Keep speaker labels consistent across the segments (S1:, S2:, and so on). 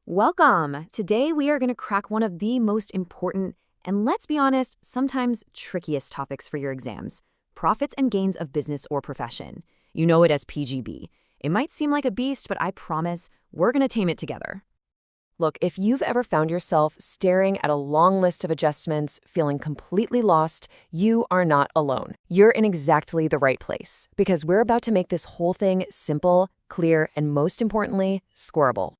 S1: Welcome! Today we are going to crack one of the most important and, let's be honest, sometimes trickiest topics for your exams: profits and gains of business or profession. You know it as PGB. It might seem like a beast, but I promise we're going to tame it together.
S2: Look, if you've ever found yourself staring at a long list of adjustments, feeling completely lost, you are not alone. You're in exactly the right place, because we're about to make this whole thing simple, clear, and most importantly, scoreable.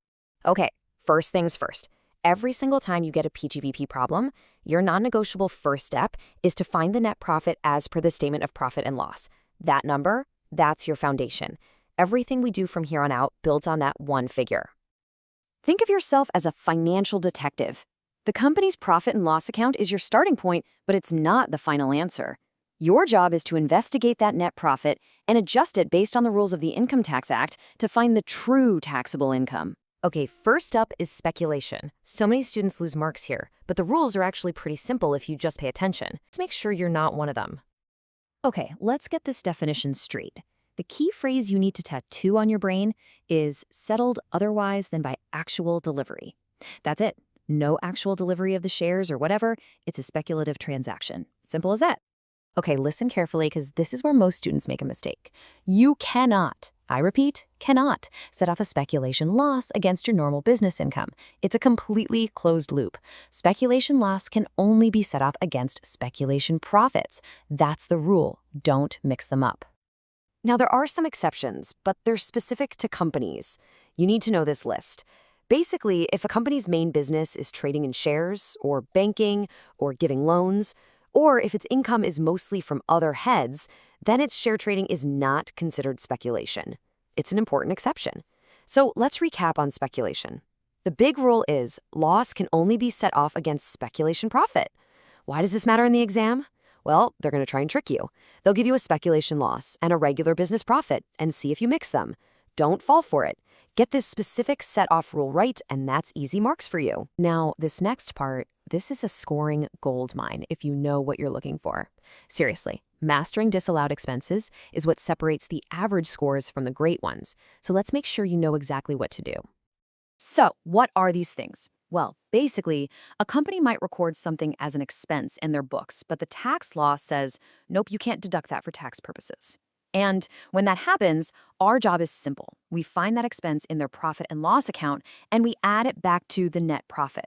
S1: Okay, first things first. Every single time you get a PGBP problem, your non-negotiable first step is to find the net profit as per the statement of profit and loss. That number, that's your foundation. Everything we do from here on out builds on that one figure. Think of yourself as a financial detective. The company's profit and loss account is your starting point, but it's not the final answer. Your job is to investigate that net profit and adjust it based on the rules of the Income Tax Act to find the true taxable income. Okay, first up is speculation. So many students lose marks here, but the rules are actually pretty simple if you just pay attention. Let's make sure you're not one of them. Okay, let's get this definition straight. The key phrase you need to tattoo on your brain is settled otherwise than by actual delivery. That's it. No actual delivery of the shares or whatever. It's a speculative transaction. Simple as that. Okay, listen carefully because this is where most students make a mistake. You cannot, I repeat, cannot set off a speculation loss against your normal business income. It's a completely closed loop. Speculation loss can only be set off against speculation profits. That's the rule. Don't mix them up. Now, there are some exceptions, but they're specific to companies. You need to know this list. Basically, if a company's main business is trading in shares, or banking, or giving loans, or if its income is mostly from other heads, then its share trading is not considered speculation. It's an important exception. So let's recap on speculation. The big rule is loss can only be set off against speculation profit. Why does this matter in the exam? Well, they're going to try and trick you. They'll give you a speculation loss and a regular business profit and see if you mix them. Don't fall for it. Get this specific set-off rule right, and that's easy marks for you. Now, this next part, this is a scoring gold mine if you know what you're looking for. Seriously, mastering disallowed expenses is what separates the average scores from the great ones. So let's make sure you know exactly what to do. So, what are these things? Well, basically, a company might record something as an expense in their books, but the tax law says, nope, you can't deduct that for tax purposes. And when that happens, our job is simple. We find that expense in their profit and loss account, and we add it back to the net profit.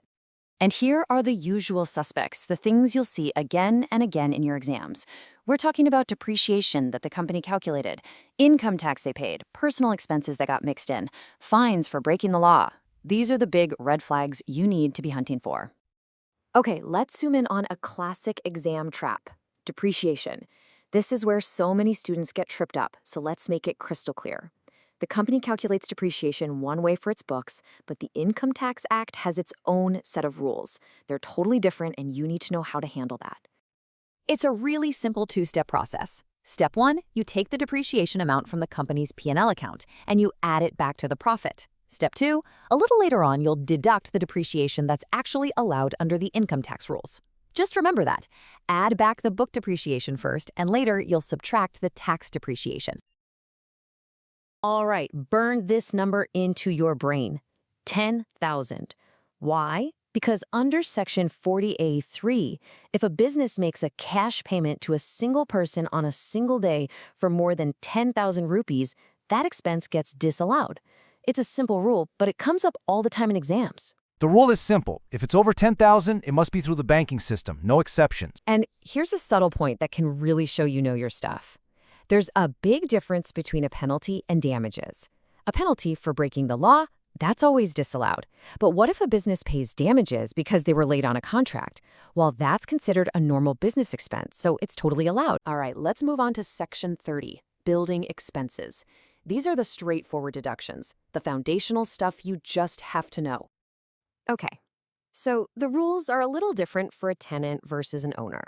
S1: And here are the usual suspects, the things you'll see again and again in your exams. We're talking about depreciation that the company calculated, income tax they paid, personal expenses that got mixed in, fines for breaking the law. These are the big red flags you need to be hunting for. Okay, let's zoom in on a classic exam trap: depreciation. This is where so many students get tripped up, so let's make it crystal clear. The company calculates depreciation one way for its books, but the Income Tax Act has its own set of rules. They're totally different, and you need to know how to handle that. It's a really simple two-step process. Step 1, you take the depreciation amount from the company's P&L account, and you add it back to the profit. Step 2, a little later on, you'll deduct the depreciation that's actually allowed under the income tax rules. Just remember that. Add back the book depreciation first, and later you'll subtract the tax depreciation. All right, burn this number into your brain. 10,000. Why? Because under Section 40A3, if a business makes a cash payment to a single person on a single day for more than 10,000 rupees, that expense gets disallowed. It's a simple rule, but it comes up all the time in exams.
S3: The rule is simple. If it's over 10,000, it must be through the banking system, no exceptions.
S1: And here's a subtle point that can really show you know your stuff. There's a big difference between a penalty and damages. A penalty for breaking the law, that's always disallowed. But what if a business pays damages because they were late on a contract? Well, that's considered a normal business expense, so it's totally allowed. All right, let's move on to Section 30, building expenses. These are the straightforward deductions, the foundational stuff you just have to know. Okay, so the rules are a little different for a tenant versus an owner.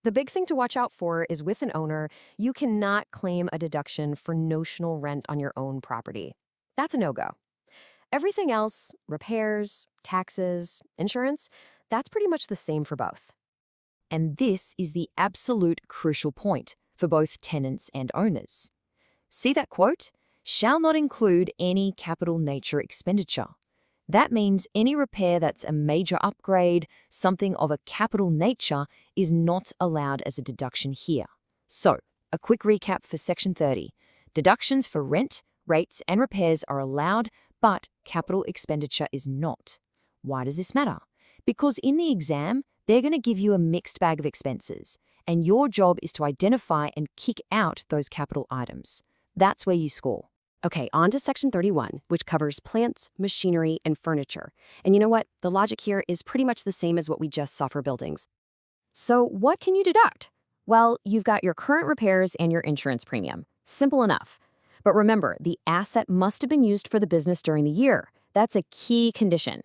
S1: The big thing to watch out for is with an owner, you cannot claim a deduction for notional rent on your own property. That's a no-go. Everything else, repairs, taxes, insurance, that's pretty much the same for both. And this is the absolute crucial point for both tenants and owners. See that quote? Shall not include any capital nature expenditure. That means any repair that's a major upgrade, something of a capital nature, is not allowed as a deduction here. So, a quick recap for Section 30. Deductions for rent, rates, and repairs are allowed, but capital expenditure is not. Why does this matter? Because in the exam, they're going to give you a mixed bag of expenses, and your job is to identify and kick out those capital items. That's where you score.
S4: Okay, on to Section 31, which covers plants, machinery, and furniture. And you know what? The logic here is pretty much the same as what we just saw for buildings. So what can you deduct? Well, you've got your current repairs and your insurance premium. Simple enough. But remember, the asset must have been used for the business during the year. That's a key condition.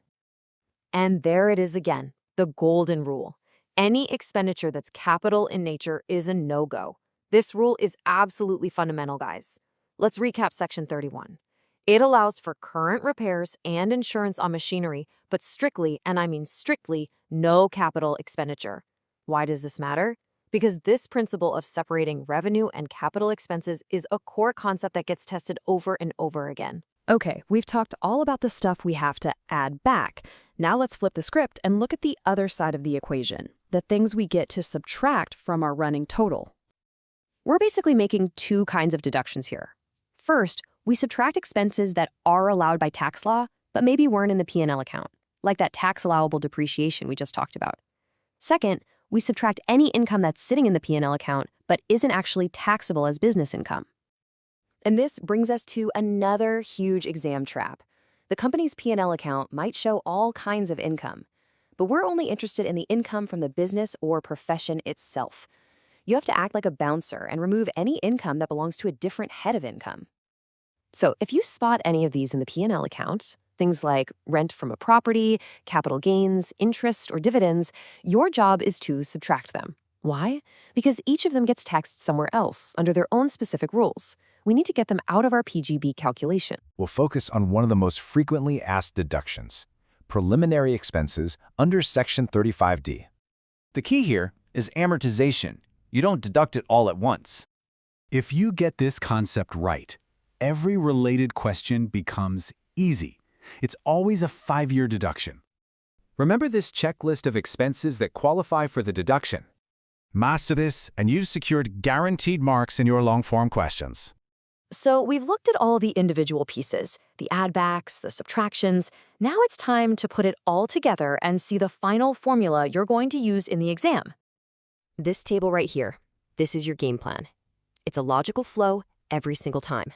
S2: And there it is again, the golden rule. Any expenditure that's capital in nature is a no-go. This rule is absolutely fundamental, guys. Let's recap Section 31. It allows for current repairs and insurance on machinery, but strictly, and I mean strictly, no capital expenditure. Why does this matter? Because this principle of separating revenue and capital expenses is a core concept that gets tested over and over again.
S4: Okay, we've talked all about the stuff we have to add back. Now let's flip the script and look at the other side of the equation, the things we get to subtract from our running total. We're basically making two kinds of deductions here. First, we subtract expenses that are allowed by tax law, but maybe weren't in the P&L account, like that tax allowable depreciation we just talked about. Second, we subtract any income that's sitting in the P&L account, but isn't actually taxable as business income.
S2: And this brings us to another huge exam trap. The company's P&L account might show all kinds of income, but we're only interested in the income from the business or profession itself. You have to act like a bouncer and remove any income that belongs to a different head of income. So if you spot any of these in the P&L account, things like rent from a property, capital gains, interest, or dividends, your job is to subtract them. Why? Because each of them gets taxed somewhere else under their own specific rules. We need to get them out of our PGB calculation.
S3: We'll focus on one of the most frequently asked deductions, preliminary expenses under Section 35D.
S5: The key here is amortization. You don't deduct it all at once.
S6: If you get this concept right, every related question becomes easy. It's always a 5-year deduction.
S5: Remember this checklist of expenses that qualify for the deduction.
S3: Master this, and you've secured guaranteed marks in your long-form questions.
S2: So we've looked at all the individual pieces, the add-backs, the subtractions. Now it's time to put it all together and see the final formula you're going to use in the exam. This table right here, this is your game plan. It's a logical flow every single time.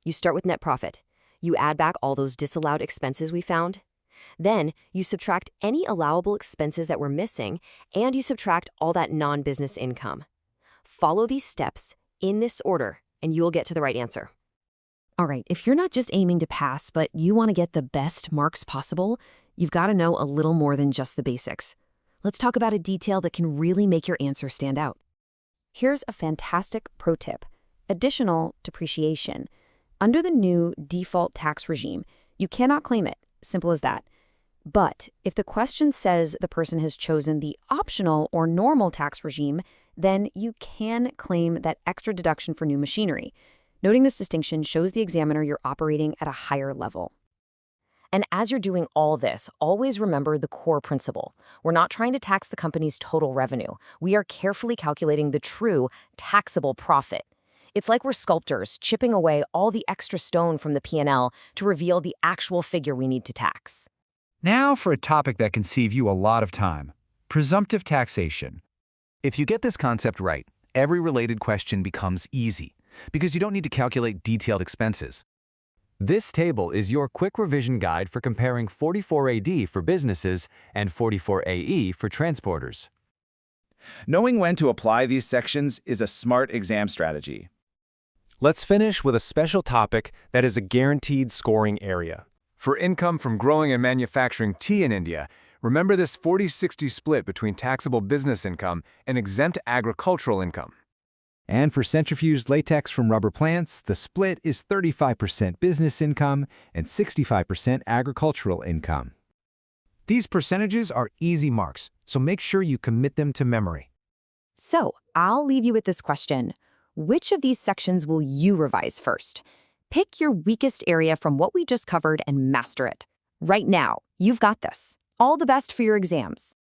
S2: You start with net profit. You add back all those disallowed expenses we found. Then you subtract any allowable expenses that we're missing, and you subtract all that non-business income. Follow these steps in this order, and you'll get to the right answer.
S4: All right, if you're not just aiming to pass, but you want to get the best marks possible, you've got to know a little more than just the basics. Let's talk about a detail that can really make your answer stand out. Here's a fantastic pro tip: additional depreciation. Under the new default tax regime, you cannot claim it, simple as that. But if the question says the person has chosen the optional or normal tax regime, then you can claim that extra deduction for new machinery. Noting this distinction shows the examiner you're operating at a higher level.
S2: And as you're doing all this, always remember the core principle. We're not trying to tax the company's total revenue. We are carefully calculating the true taxable profit. It's like we're sculptors chipping away all the extra stone from the P&L to reveal the actual figure we need to tax.
S7: Now for a topic that can save you a lot of time: presumptive taxation.
S5: If you get this concept right, every related question becomes easy, because you don't need to calculate detailed expenses. This table is your quick revision guide for comparing 44AD for businesses and 44AE for transporters.
S8: Knowing when to apply these sections is a smart exam strategy.
S5: Let's finish with a special topic that is a guaranteed scoring area.
S9: For income from growing and manufacturing tea in India, remember this 40-60 split between taxable business income and exempt agricultural income.
S6: And for centrifuged latex from rubber plants, the split is 35% business income and 65% agricultural income.
S7: These percentages are easy marks, so make sure you commit them to memory.
S4: So, I'll leave you with this question. Which of these sections will you revise first? Pick your weakest area from what we just covered and master it. right now. You've got this. All the best for your exams.